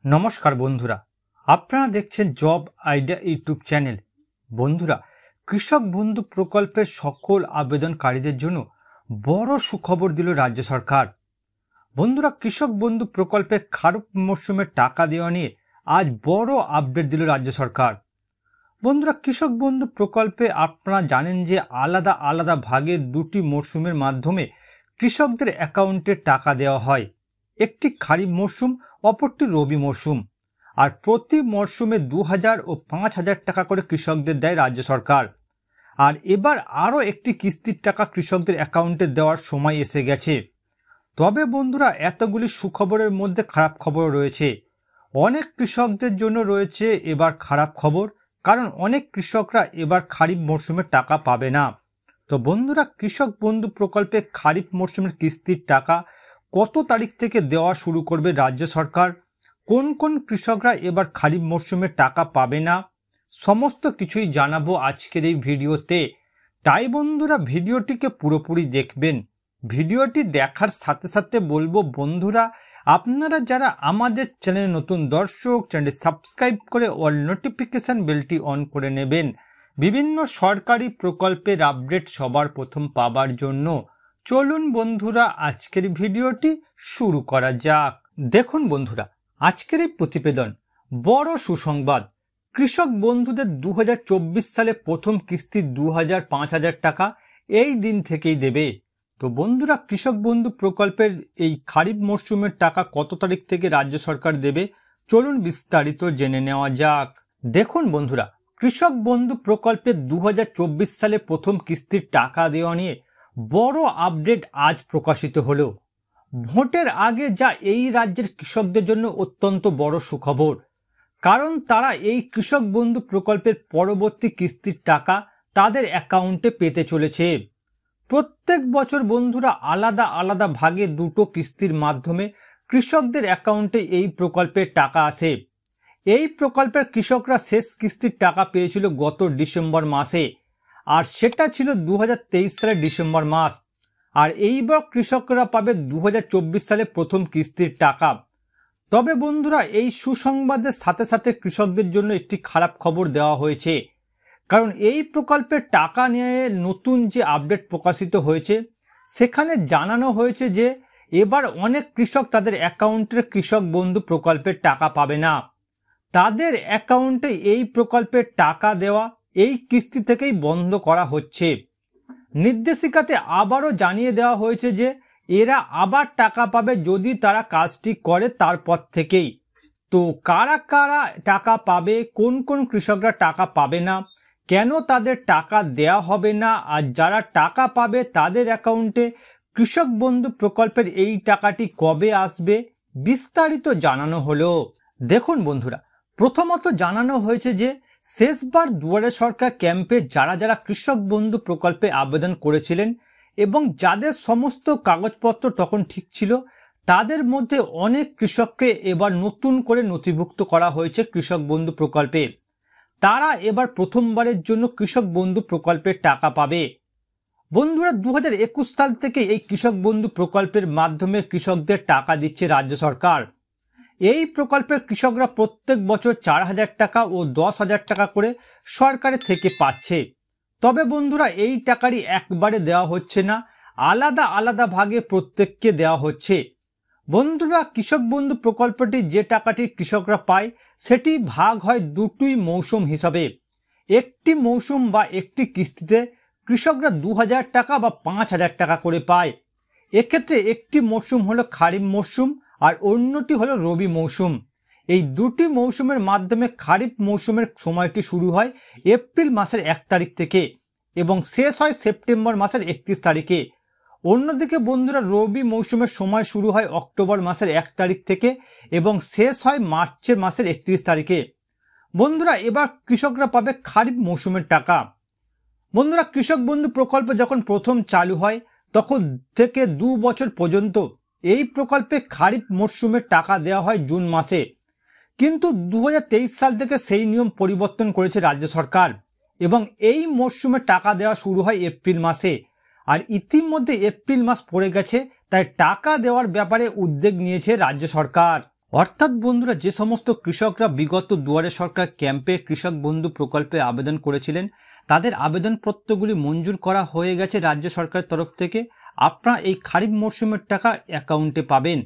নমস্কার বন্ধুরা, আপনারা দেখছেন জব আইডিয়া ইউটিউব চ্যানেল। বন্ধুরা, কৃষক বন্ধু প্রকল্পের সকল আবেদনকারীদের জন্য বড় সুখবর দিল রাজ্য সরকার। বন্ধুরা, কৃষক বন্ধু প্রকল্পে খারিফ মরশুমে টাকা দেওয়া নিয়ে আজ বড় আপডেট দিল রাজ্য সরকার। বন্ধুরা, কৃষক বন্ধু প্রকল্পে আপনারা জানেন যে আলাদা আলাদা ভাগে দুটি মরশুমের মাধ্যমে কৃষকদের অ্যাকাউন্টে টাকা দেওয়া হয়। একটি খারিফ মরশুম, অপরটি রবি মরশুম। আর প্রতি মরশুমে 2000 ও 5000 টাকা করে কৃষকদের দেয় রাজ্য সরকার। আর এবার আরও একটি কিস্তির টাকা কৃষকদের অ্যাকাউন্টে দেওয়ার সময় এসে গেছে। তবে বন্ধুরা, এতগুলি সুখবরের মধ্যে খারাপ খবর রয়েছে। অনেক কৃষকদের জন্য রয়েছে এবার খারাপ খবর, কারণ অনেক কৃষকরা এবার খারিফ মরশুমে টাকা পাবে না। তো বন্ধুরা, কৃষক বন্ধু প্রকল্পে খারিফ মরশুমের কিস্তির টাকা কত তারিখ থেকে দেওয়া শুরু করবে রাজ্য সরকার, কোন কোন কৃষকরা এবার খারিফ মরশুমে টাকা পাবে না, সমস্ত কিছুই জানাবো আজকের এই ভিডিওতে। তাই বন্ধুরা, ভিডিওটিকে পুরোপুরি দেখবেন। ভিডিওটি দেখার সাথে সাথে বলবো বন্ধুরা, আপনারা যারা আমাদের চ্যানেলে নতুন দর্শক, চ্যানেলটি সাবস্ক্রাইব করে অল নোটিফিকেশান বেলটি অন করে নেবেন বিভিন্ন সরকারি প্রকল্পের আপডেট সবার প্রথম পাবার জন্য। চলুন বন্ধুরা, আজকের ভিডিওটি শুরু করা যাক। দেখুন বন্ধুরা, আজকের এই প্রতিবেদন বড় সুসংবাদ। কৃষক বন্ধুদের 2024 সালে প্রথম কিস্তি 2000-5000 টাকা এই দিন থেকেই দেবে। তো বন্ধুরা, কৃষক বন্ধু প্রকল্পের এই খারিফ মরশুমের টাকা কত তারিখ থেকে রাজ্য সরকার দেবে, চলুন বিস্তারিত জেনে নেওয়া যাক। দেখুন বন্ধুরা, কৃষক বন্ধু প্রকল্পের 2024 সালে প্রথম কিস্তির টাকা দেওয়া নিয়ে বড় আপডেট আজ প্রকাশিত হলো। ভোটের আগে যা এই রাজ্যের কৃষকদের জন্য অত্যন্ত বড় সুখবর, কারণ তারা এই কৃষক বন্ধু প্রকল্পের পরবর্তী কিস্তির টাকা তাদের অ্যাকাউন্টে পেতে চলেছে। প্রত্যেক বছর বন্ধুরা আলাদা আলাদা ভাগে দুটো কিস্তির মাধ্যমে কৃষকদের অ্যাকাউন্টে এই প্রকল্পের টাকা আসে। এই প্রকল্পের কৃষকরা শেষ কিস্তির টাকা পেয়েছিল গত ডিসেম্বর মাসে, আর সেটা ছিল 2023 সালের ডিসেম্বর মাস। আর এইবার কৃষকরা পাবে 2024 সালে প্রথম কিস্তির টাকা। তবে বন্ধুরা, এই সুসংবাদের সাথে সাথে কৃষকদের জন্য একটি খারাপ খবর দেওয়া হয়েছে, কারণ এই প্রকল্পের টাকা নিয়ে নতুন যে আপডেট প্রকাশিত হয়েছে সেখানে জানানো হয়েছে যে এবার অনেক কৃষক তাদের অ্যাকাউন্টের কৃষক বন্ধু প্রকল্পের টাকা পাবে না। তাদের অ্যাকাউন্টে এই প্রকল্পের টাকা দেওয়া এই কিস্তি থেকেই বন্ধ করা হচ্ছে। নির্দেশিকাতে আবারও জানিয়ে দেওয়া হয়েছে যে এরা আবার টাকা পাবে যদি তারা কাজটি করে তারপর থেকেই। তো কারা কারা টাকা পাবে, কোন কোন কৃষকরা টাকা পাবে না, কেন তাদের টাকা দেয়া হবে না, আর যারা টাকা পাবে তাদের অ্যাকাউন্টে কৃষক বন্ধু প্রকল্পের এই টাকাটি কবে আসবে, বিস্তারিত জানানো হলো। দেখুন বন্ধুরা, প্রথমত জানানো হয়েছে যে শেষবার দুয়ারে সরকার ক্যাম্পে যারা যারা কৃষক বন্ধু প্রকল্পে আবেদন করেছিলেন এবং যাদের সমস্ত কাগজপত্র তখন ঠিক ছিল, তাদের মধ্যে অনেক কৃষককে এবার নতুন করে নথিভুক্ত করা হয়েছে কৃষক বন্ধু প্রকল্পে। তারা এবার প্রথমবারের জন্য কৃষক বন্ধু প্রকল্পের টাকা পাবে। বন্ধুরা, 2021 সাল থেকে এই কৃষক বন্ধু প্রকল্পের মাধ্যমে কৃষকদের টাকা দিচ্ছে রাজ্য সরকার। এই প্রকল্পের কৃষকরা প্রত্যেক বছর 4000 টাকা ও 10,000 টাকা করে সরকারের থেকে পাচ্ছে। তবে বন্ধুরা, এই টাকারই একবারে দেওয়া হচ্ছে না, আলাদা আলাদা ভাগে প্রত্যেককে দেওয়া হচ্ছে। বন্ধুরা, কৃষক বন্ধু প্রকল্পটি যে টাকাটি কৃষকরা পায় সেটি ভাগ হয় দুটোই মৌসুম হিসাবে। একটি মৌসুম বা একটি কিস্তিতে কৃষকরা 2000 টাকা বা 5000 টাকা করে পায়। এক্ষেত্রে একটি মৌসুম হলো খারিফ মৌসুম আর অন্যটি হলো রবি মৌসুম। এই দুটি মৌসুমের মাধ্যমে খারিফ মৌসুমের সময়টি শুরু হয় এপ্রিল মাসের 1 তারিখ থেকে এবং শেষ হয় সেপ্টেম্বর মাসের 31 তারিখে। অন্যদিকে বন্ধুরা, রবি মৌসুমের সময় শুরু হয় অক্টোবর মাসের 1 তারিখ থেকে এবং শেষ হয় মার্চের মাসের 31 তারিখে। বন্ধুরা, এবার কৃষকরা পাবে খারিফ মৌসুমের টাকা। বন্ধুরা, কৃষক বন্ধু প্রকল্প যখন প্রথম চালু হয় তখন থেকে 2 বছর পর্যন্ত এই প্রকল্পে খারিফ মরশুমের টাকা দেওয়া হয় জুন মাসে, কিন্তু 2023 সাল থেকে সেই নিয়ম পরিবর্তন করেছে রাজ্য সরকার এবং এই মরশুমে টাকা দেওয়া শুরু হয় এপ্রিল মাসে। আর ইতিমধ্যে এপ্রিল মাস পড়ে গেছে, তাই টাকা দেওয়ার ব্যাপারে উদ্যোগ নিয়েছে রাজ্য সরকার। অর্থাৎ বন্ধুরা, যে সমস্ত কৃষকরা বিগত দুয়ারে সরকার ক্যাম্পে কৃষক বন্ধু প্রকল্পে আবেদন করেছিলেন, তাদের আবেদনপত্রগুলি মঞ্জুর করা হয়ে গেছে রাজ্য সরকারের তরফ থেকে। আপনারা এই খারিফ মরশুমের টাকা অ্যাকাউন্টে পাবেন।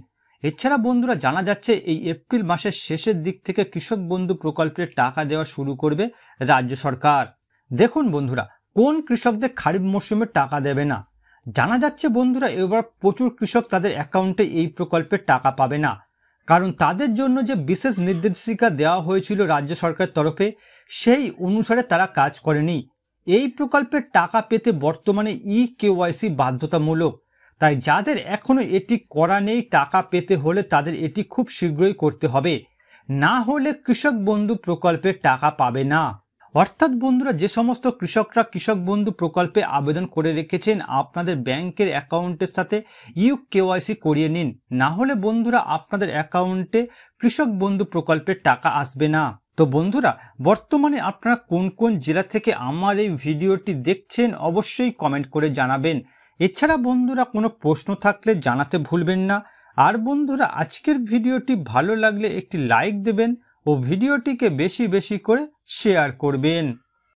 এছাড়া বন্ধুরা, জানা যাচ্ছে এই এপ্রিল মাসের শেষের দিক থেকে কৃষক বন্ধু প্রকল্পের টাকা দেওয়া শুরু করবে রাজ্য সরকার। দেখুন বন্ধুরা, কোন কৃষকদের খারিফ মরশুমে টাকা দেবে না। জানা যাচ্ছে বন্ধুরা, এবার প্রচুর কৃষক তাদের অ্যাকাউন্টে এই প্রকল্পের টাকা পাবে না, কারণ তাদের জন্য যে বিশেষ নির্দেশিকা দেওয়া হয়েছিল রাজ্য সরকারের তরফে, সেই অনুসারে তারা কাজ করেনি। এই প্রকল্পের টাকা পেতে বর্তমানে কেওয়াইসি বাধ্যতামূলক। তাই যাদের এখনো এটি করা নেই, টাকা পেতে হলে তাদের এটি খুব শীঘ্রই করতে হবে, না হলে কৃষক বন্ধু প্রকল্পের টাকা পাবে না। অর্থাৎ বন্ধুরা, যে সমস্ত কৃষকরা কৃষক বন্ধু প্রকল্পে আবেদন করে রেখেছেন, আপনাদের ব্যাংকের অ্যাকাউন্টের সাথে কেওয়াইসি করিয়ে নিন, না হলে বন্ধুরা আপনাদের অ্যাকাউন্টে কৃষক বন্ধু প্রকল্পের টাকা আসবে না। তো বন্ধুরা, বর্তমানে আপনারা কোন কোন জেলা থেকে আমার এই ভিডিওটি দেখছেন অবশ্যই কমেন্ট করে জানাবেন। এছাড়া বন্ধুরা, কোনো প্রশ্ন থাকলে জানাতে ভুলবেন না। আর বন্ধুরা, আজকের ভিডিওটি ভালো লাগলে একটি লাইক দেবেন ও ভিডিওটিকে বেশি বেশি করে শেয়ার করবেন।